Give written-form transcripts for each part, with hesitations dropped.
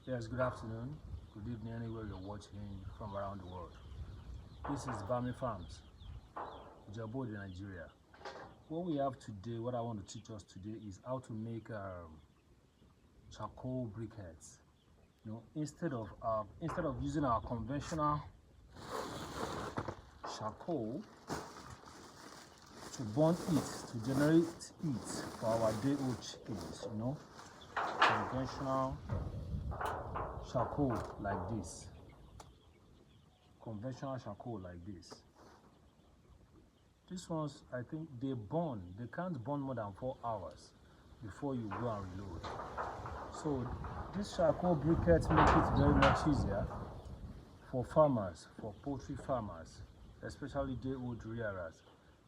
Yes, good afternoon, good evening, anywhere you're watching from around the world. This is Bami Farms, Jabode, Nigeria. What we have today, what I want to teach us today is how to make charcoal briquettes. You know, instead of using our conventional charcoal to burn heat to generate heat for our day-old chickens, you know, conventional charcoal like this, these ones, I think they can't burn more than 4 hours before you go and reload. So this charcoal briquettes make it very much easier for farmers, for poultry farmers, especially day-old rearers,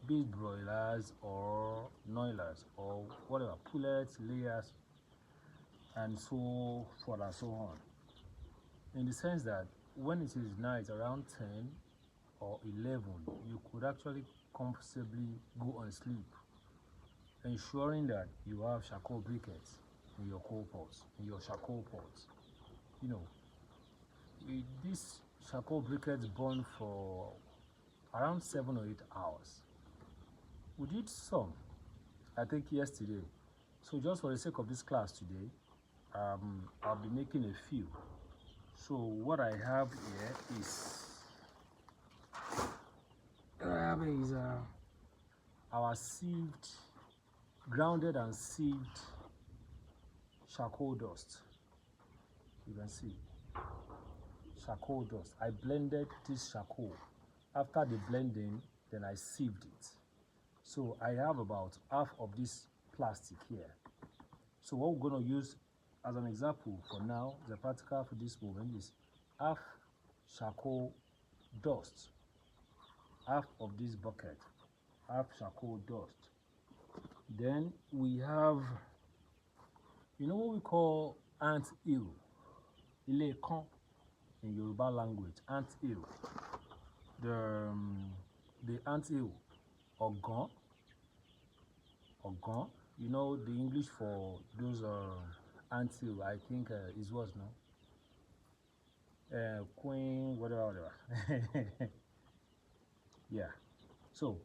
be it broilers or noilers or whatever, pullets, layers, and so forth and so on. In the sense that when it is night around 10 or 11, you could actually comfortably go and sleep, ensuring that you have charcoal briquettes in your coal pots, in your charcoal pots. You know, these charcoal briquettes burn for around 7 or 8 hours. We did some, I think, yesterday. So just for the sake of this class today, I'll be making a few. So what I have here is our sieved, grounded and sieved charcoal dust. You can see charcoal dust. I blended this charcoal. After the blending, then I sieved it. So I have about half of this plastic here. So what we're going to use as an example for now, the practical for this moment, is half charcoal dust, half of this bucket, half charcoal dust. Then we have, you know what we call ant hill, ile kan in Yoruba language, ant hill. The ant hill, ogan, you know the English for those ant hill, I think is what no? Queen, whatever. Yeah. So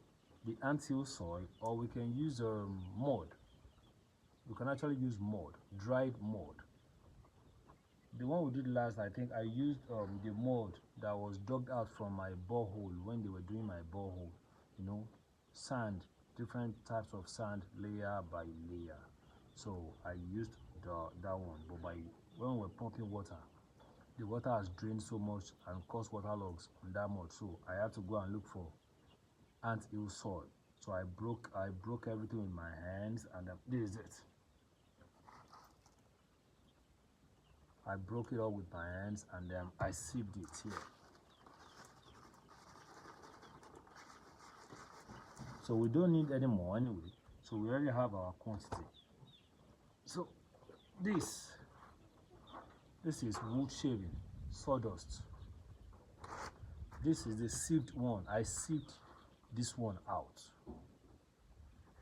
the ant hill soil, or we can use mud. We can actually use mud, dried mud. The one we did last, I think I used the mud that was dug out from my borehole when they were doing my borehole. You know, sand, different types of sand, layer by layer. So I used that one, but when we're pumping water, the water has drained so much and caused water logs on that mud. So I had to go and look for ant hill soil. So I broke everything with my hands, and this is it. I broke it all with my hands, and then I sieved it here. So we don't need any more anyway. So we already have our quantity. So this is wood shaving, sawdust. This is the sieved one. I sieved this one out.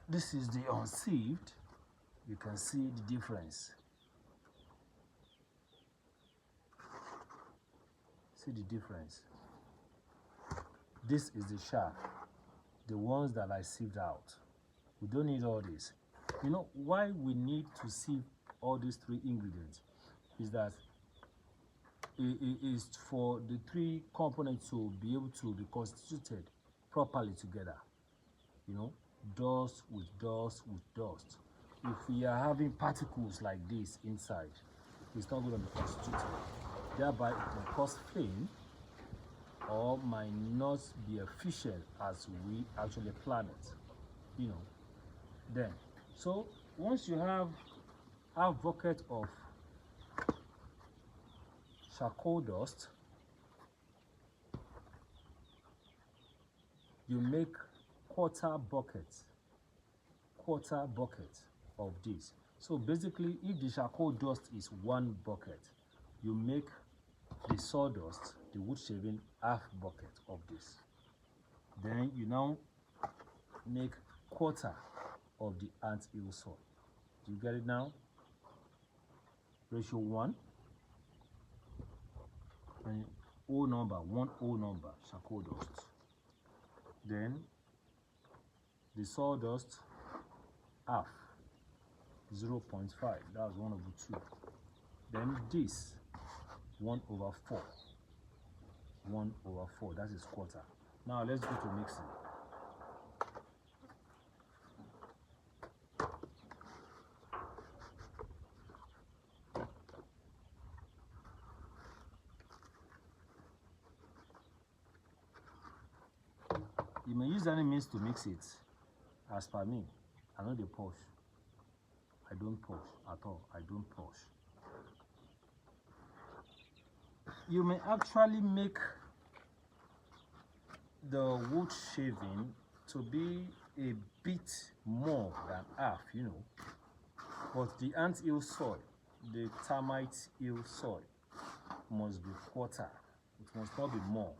This is the unsieved. You can see the difference. See the difference. This is the chaff, the ones that I sieved out. We don't need all this. You know why we need to sieve all these 3 ingredients is that it is for the 3 components to be able to be constituted properly together. You know, dust with dust with dust. If we are having particles like this inside, it's not going to be constituted. Thereby, it can cause flame or might not be efficient as we actually plan it. You know, then so once you have a bucket of charcoal dust, you make quarter bucket of this. So basically, if the charcoal dust is 1 bucket, you make the sawdust, the wood shaving, half bucket of this. Then you now make quarter of the ant hill soil. Do you get it now? Ratio 1 and O number, 1 O number, charcoal dust. Then the sawdust, half, 0.5, that's 1/2. Then this, 1/4. 1/4, that is quarter. Now let's go to mixing. You may use any means to mix it. As per me, I know they push. I don't push at all. I don't push. You may actually make the wood shaving to be a bit more than half, you know. But the ant hill soil, the termite hill soil, must be quarter. It must not be more.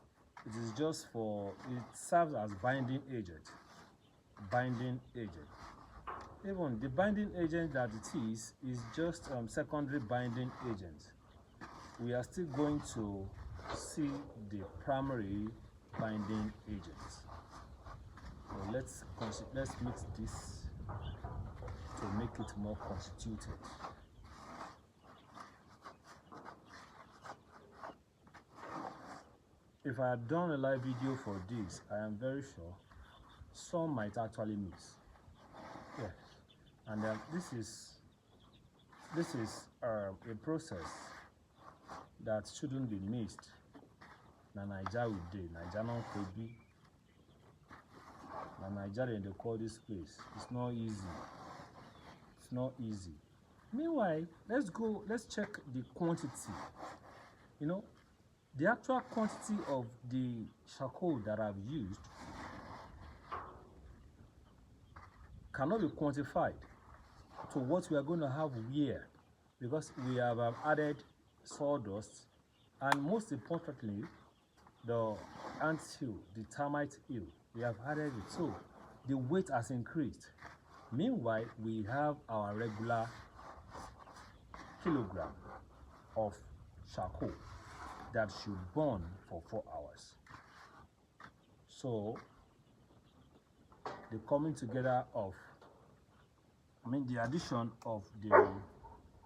It is just for, it serves as binding agent. Binding agent. Even the binding agent that it is just secondary binding agent. We are still going to see the primary binding agent. So let's mix this to make it more constituted. If I had done a live video for this, I am very sure some might actually mix. Yes, and this is a process that shouldn't be missed. Na Naija we dey, Naija no be. Na Naija they call this place. It's not easy. It's not easy. Meanwhile, let's check the quantity. You know, the actual quantity of the charcoal that I've used cannot be quantified to what we are going to have here, because we have added sawdust, and most importantly, the ant hill, the termite hill, we have added it, so the weight has increased. Meanwhile, we have our regular kilogram of charcoal that should burn for 4 hours. So the coming together of, the addition of the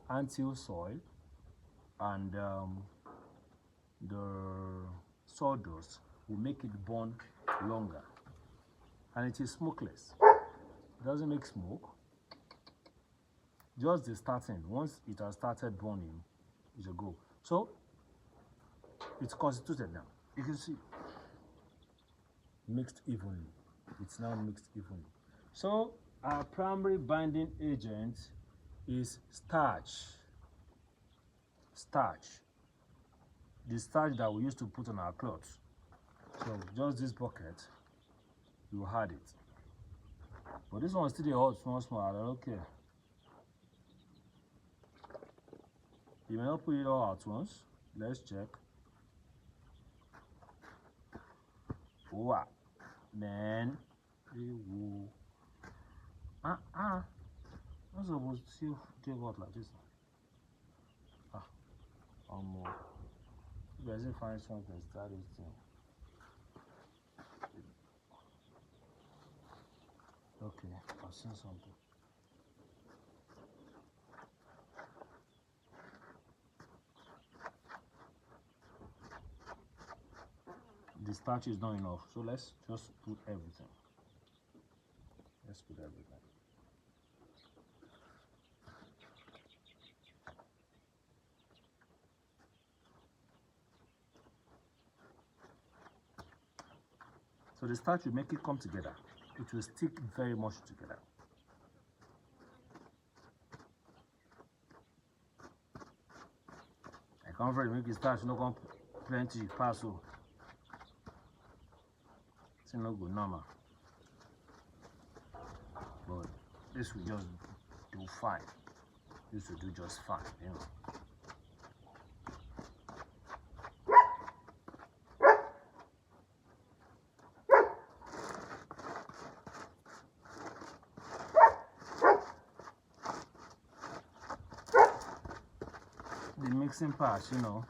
ant hill soil and the sawdust will make it burn longer, and it is smokeless. It doesn't make smoke. Just the starting. Once it has started burning, it will go. So it's constituted now. You can see mixed evenly. It's now mixed evenly. So our primary binding agent is starch. Starch. The starch that we used to put on our clothes. So just this bucket, you add it. But this one is still hot, small. I don't care. You may not put it all at once. Let's check. Wow. Then we will. I'm supposed to see take out like this. You guys find something, start this thing. Okay, I've seen something. The starch is not enough, so let's just put everything. Let's put everything. So the starch will make it come together. It will stick very much together. I can't really make it starch, no come plenty pass so. It's not good normal. But this will just do fine. This will do just fine, you know. The mixing part, you know,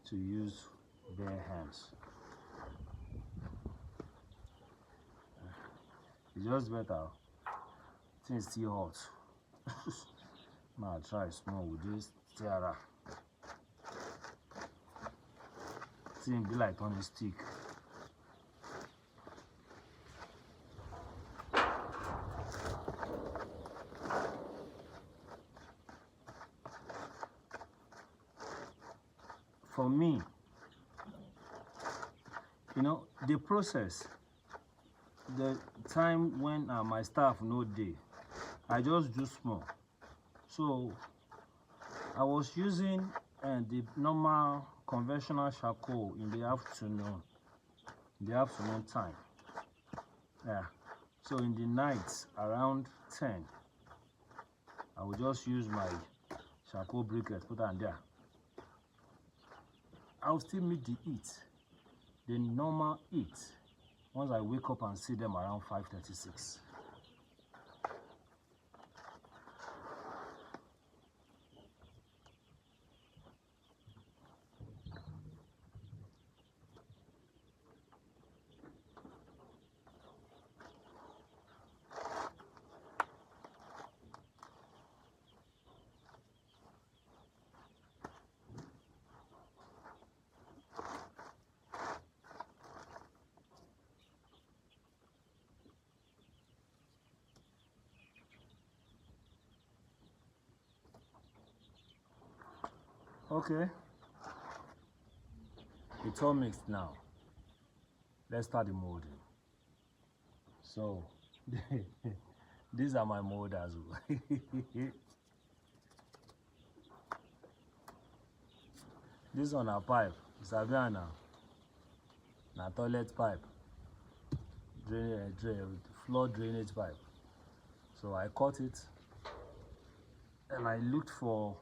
to use bare hands. It's just better. Things still hot. Now try small with this tiara. Thing be like on a stick. For me, you know, the process, the time when my staff no dey, I just do small. So I was using the normal conventional charcoal in the afternoon time. Yeah. So in the night around 10, I will just use my charcoal briquette, put on there. I'll still meet the heat, the normal heat, once I wake up and see them around 5:36. Okay, it's all mixed now. Let's start the molding. So these are my molders. This one a pipe, Saviana, na toilet pipe, floor drainage pipe. So I cut it and I looked for